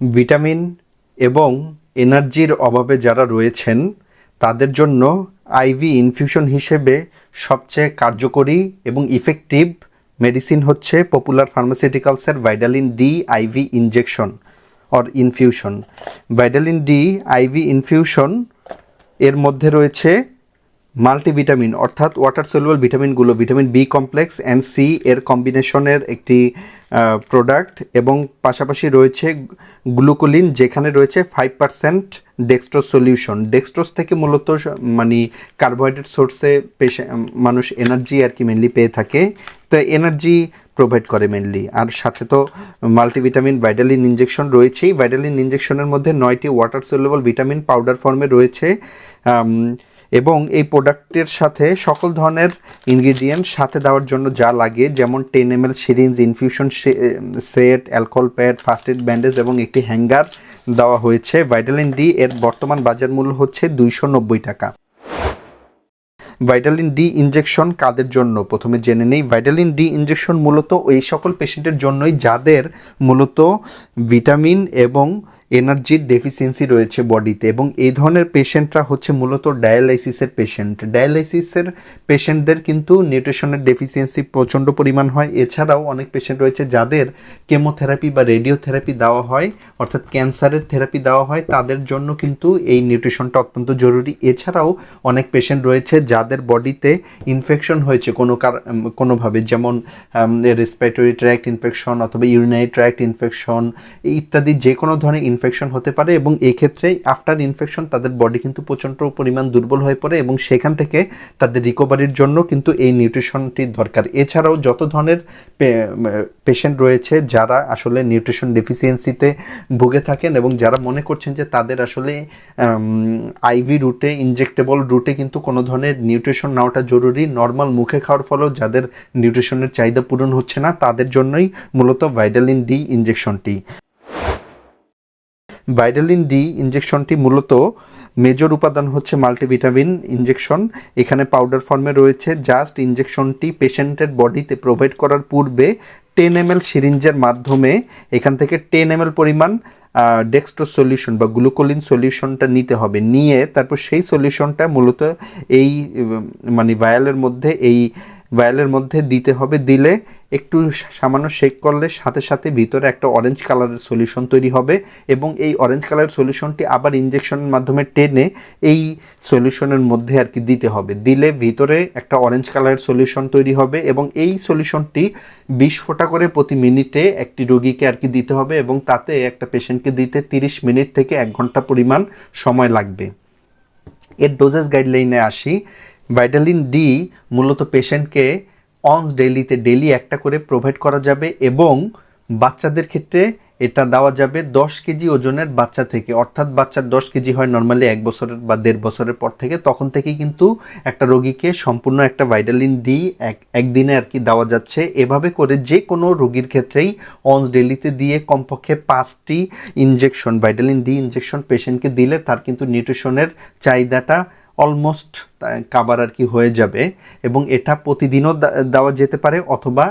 Vitamin এবং এনার্জির অভাবে যারা রয়েছেন তাদের জন্য আইভি ইনফিউশন হিসেবে সবচেয়ে কার্যকরী এবং ইফেক্টিভ মেডিসিন হচ্ছে পপুলার ফার্মাসিউটিক্যালসের Vitalin D IV injection or infusion. Vitalin D IV infusion এর মধ্যে রয়েছে মাল্টিভিটামিন অর্থাৎ ওয়াটার সলিউবল ভিটামিনগুলো, vitamin B complex and C এর কম্বিনেশনের একটি প্রোডাক্ট, এবং পাশাপাশি রয়েছে গ্লুকোলিন যেখানে রয়েছে 5% ডেক্সট্রোজ সলিউশন। ডেক্সট্রোজ থেকে মূলত মানে কার্বোহাইড্রেট সোর্সে মানুষ এনার্জি আর কি মেনলি পেয়ে থাকে, তো এনার্জি প্রোভাইড করে মেনলি। আর সাথে তো মাল্টিভিটামিন ভাইটালিন ইনজেকশন রয়েছেই। ভাইটালিন ইনজেকশনের মধ্যে 9টি ওয়াটার সলিউবল ভিটামিন পাউডার ফর্মে রয়েছে, এবং এই প্রোডাক্টের সাথে সকল ধরনের ইনগ্রিডিয়েন্ট সাথে দেওয়ার জন্য যা লাগে, যেমন 10 ml syringe, infusion set, alcohol pad, first aid bandage এবং একটি হ্যাঙ্গার দেওয়া হয়েছে। ভাইটালিন ডি এর বর্তমান বাজার মূল্য হচ্ছে 290 টাকা। ভাইটালিন ডি ইনজেকশন কাদের জন্য প্রথমে জেনে নেই। ভাইটালিন ডি ইনজেকশন মূলত ওই সকল পেশেন্টের জন্যই যাদের মূলত ভিটামিন এবং এনার্জির ডেফিসিয়েন্সি রয়েছে বডিতে, এবং এই ধরনের পেশেন্টরা হচ্ছে মূলত ডায়ালাইসিসের পেশেন্ট। ডায়ালাইসিসের পেশেন্টদের কিন্তু নিউট্রিশনের ডেফিসিয়েন্সি প্রচণ্ড পরিমাণ হয়। এছাড়াও অনেক পেশেন্ট রয়েছে যাদের কেমোথেরাপি বা রেডিওথেরাপি দেওয়া হয়, অর্থাৎ ক্যান্সারের থেরাপি দেওয়া হয়, তাদের জন্য কিন্তু এই নিউট্রিশনটা অত্যন্ত জরুরি। এছাড়াও অনেক পেশেন্ট রয়েছে যাদের বডিতে ইনফেকশন হয়েছে কোনোভাবে, যেমন রেসপিরেটরি ট্র্যাক্ট ইনফেকশন অথবা ইউরিনারি ট্র্যাক্ট ইনফেকশন ইত্যাদি যে কোনো ধরনের ইনফেকশন হতে পারে, এবং এই ক্ষেত্রে আফটার ইনফেকশন তাদের বডি কিন্তু প্রচণ্ড পরিমাণ দুর্বল হয়ে পড়ে, এবং সেখান থেকে তাদের রিকভারির জন্য কিন্তু এই নিউট্রিশনটি দরকার। এছাড়াও যত ধরনের পেশেন্ট রয়েছে যারা আসলে নিউট্রিশন ডেফিসিয়েন্সিতে ভুগে থাকেন এবং যারা মনে করছেন যে তাদের আসলে আইভি রুটে, ইনজেক্টেবল রুটে কিন্তু কোনো ধরনের নিউট্রিশন নেওয়াটা জরুরি, নর্মাল মুখে খাওয়ার ফলেও যাদের নিউট্রিশনের চাহিদা পূরণ হচ্ছে না, তাদের জন্যই মূলত ভাইটালিন ডি ইনজেকশনটি। ভাইটালিন ডি ইনজেকশনটি মূলত মেজর উপাদান হচ্ছে মাল্টিভিটামিন ইনজেকশন। এখানে পাউডার ফর্মে রয়েছে। জাস্ট ইনজেকশনটি পেশেন্টের বডিতে প্রোভাইড করার পূর্বে 10 ml সিরিঞ্জের মাধ্যমে এখান থেকে 10 ml পরিমাণ ডেক্সট্রোজ সলিউশন বা গ্লুকোলিন সলিউশনটা নিতে হবে। নিয়ে তারপর সেই সলিউশনটা মূলত এই মানে ভায়ালের মধ্যে দিতে হবে। দিলে একটু সামান্য শেক করলে সাথে সাথে ভিতরে একটা অরেঞ্জ কালারের সলিউশন তৈরি হবে, এবং এই অরেঞ্জ কালারের সলিউশনটি আবার ইনজেকশনের মাধ্যমে টেনে এই সলিউশনের মধ্যে আর কি দিতে হবে। দিলে ভিতরে একটা অরেঞ্জ কালারের সলিউশন তৈরি হবে, এবং এই সলিউশনটি 20 ফোঁটা করে প্রতি মিনিটে একটি রোগীকে আর কি দিতে হবে, এবং তাতে একটা পেশেন্টকে দিতে 30 মিনিট থেকে 1 ঘন্টা পরিমাণ সময় লাগবে। এর ডোজেস গাইডলাইনে আসি। ভাইটালিন ডি মূলত পেশেন্টকে অনস ডেইলি একটা করে প্রোভাইড করা যাবে, এবং বাচ্চাদের ক্ষেত্রে এটা দেওয়া যাবে 10 কেজি ওজনের বাচ্চা থেকে, অর্থাৎ বাচ্চার 10 কেজি হয় নর্মালি 1 বছরের বা 1.5 বছরের পর থেকে, তখন থেকেই কিন্তু একটা রোগীকে সম্পূর্ণ একটা ভাইটালিন ডি একদিনে আর কি দেওয়া যাচ্ছে। এভাবে করে যে কোনো রোগীর ক্ষেত্রেই অনস ডেইলিতে দিয়ে কমপক্ষে 5টি ইনজেকশন, ভাইটালিন ডি ইনজেকশন পেশেন্টকে দিলে তার কিন্তু নিউট্রিশনের চাহিদাটা অলমোস্ট কাভার আর কি হয়ে যাবে, এবং এটা প্রতিদিনও দেওয়া যেতে পারে, অথবা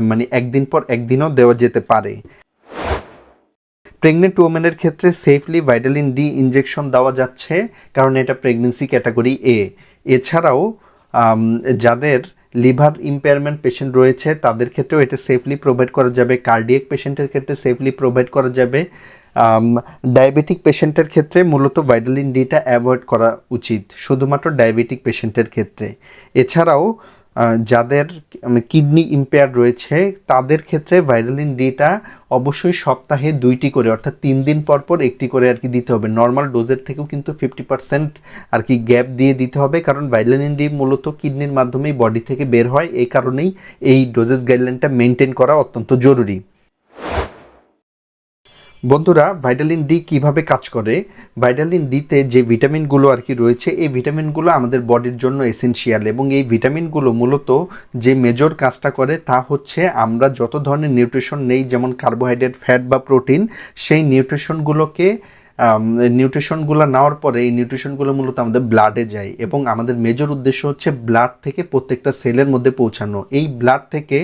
মানে একদিন পর একদিনও দেওয়া যেতে পারে। প্রেগনেন্ট ওমেনের ক্ষেত্রে সেফলি ভাইটালিন ডি ইনজেকশন দেওয়া যাচ্ছে, কারণ এটা প্রেগনেন্সি ক্যাটাগরি এ। এছাড়াও যাদের লিভার ইম্পেয়ারমেন্ট পেশেন্ট রয়েছে তাদের ক্ষেত্রেও এটা সেফলি প্রোভাইড করা যাবে। কার্ডিয়াক পেশেন্টের ক্ষেত্রে সেফলি প্রোভাইড করা যাবে। ডায়াবেটিক পেশেন্টের ক্ষেত্রে মূলত ভাইটালিন ডিটা অ্যাভয়েড করা উচিত, শুধুমাত্র ডায়াবেটিক পেশেন্টের ক্ষেত্রে। এছাড়াও যাদের কিডনি ইম্পেয়ার রয়েছে তাদের ক্ষেত্রে ভাইটালিন ডিটা অবশ্যই সপ্তাহে 2টি করে, অর্থাৎ 3 দিন পর পর একটি করে আর কি দিতে হবে। নর্মাল ডোজের থেকেও কিন্তু 50% আর কি গ্যাপ দিয়ে দিতে হবে, কারণ ভাইটালিন ডি মূলত কিডনির মাধ্যমেই বডি থেকে বের হয়। এই কারণেই এই ডোজেস গাইডলাইনটা মেনটেন করা অত্যন্ত জরুরি। বন্ধুরা, ভাইটালিন ডি কিভাবে কাজ করে? ভাইটালিন ডিতে যে ভিটামিনগুলো আর কি রয়েছে, এই ভিটামিনগুলো আমাদের বডির জন্য এসেনশিয়াল, এবং এই ভিটামিনগুলো মূলত যে মেজর কাজটা করে তা হচ্ছে আমরা যত ধরনের নিউট্রিশন নেই, যেমন কার্বোহাইড্রেট, ফ্যাট বা প্রোটিন, সেই নিউট্রিশনগুলোকে নিউট্রিশনগুলো নেওয়ার পরে এই নিউট্রিশনগুলো মূলত আমাদের ব্লাডে যায় এবং আমাদের মেজর উদ্দেশ্য হচ্ছে ব্লাড থেকে প্রত্যেকটা সেলের মধ্যে পৌঁছানো। এই ব্লাড থেকে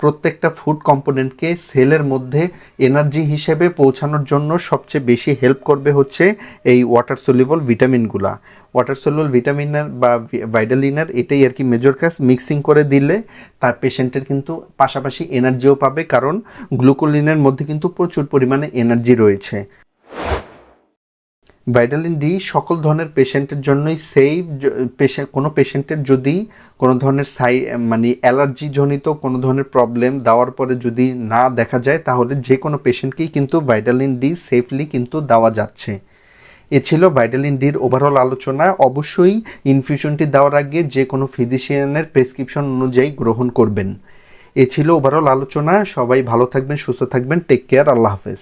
প্রত্যেকটা ফুড কম্পোনেন্টকে সেলের মধ্যে এনার্জি হিসেবে পৌঁছানোর জন্য সবচেয়ে বেশি হেল্প করবে হচ্ছে এই ওয়াটার সলিউবল ভিটামিনগুলা। ওয়াটার সলিউবল ভিটামিনের বা ভাইটালিনের এটাই আর কি মেজর কাজ। মিক্সিং করে দিলে তার পেশেন্টের কিন্তু পাশাপাশি এনার্জিও পাবে, কারণ গ্লুকোলিনের মধ্যে কিন্তু প্রচুর পরিমাণে এনার্জি রয়েছে। ভাইটালিন ডি সকল ধরনের পেশেন্টের জন্যই সেফ। কোনো পেশেন্টের যদি কোনো ধরনের মানে অ্যালার্জিজনিত কোনো ধরনের প্রবলেম দেওয়ার পরে যদি না দেখা যায়, তাহলে যে কোনো পেশেন্টকেই কিন্তু ভাইটালিন ডি সেফলি কিন্তু দেওয়া যাচ্ছে। এ ছিল ভাইটালিন ডির ওভারঅল আলোচনা। অবশ্যই ইনফিউশনটি দেওয়ার আগে যে কোনো ফিজিশিয়ানের প্রেসক্রিপশন অনুযায়ী গ্রহণ করবেন। এ ছিল ওভারঅল আলোচনা। সবাই ভালো থাকবেন, সুস্থ থাকবেন। Take care. আল্লাহ হাফেজ।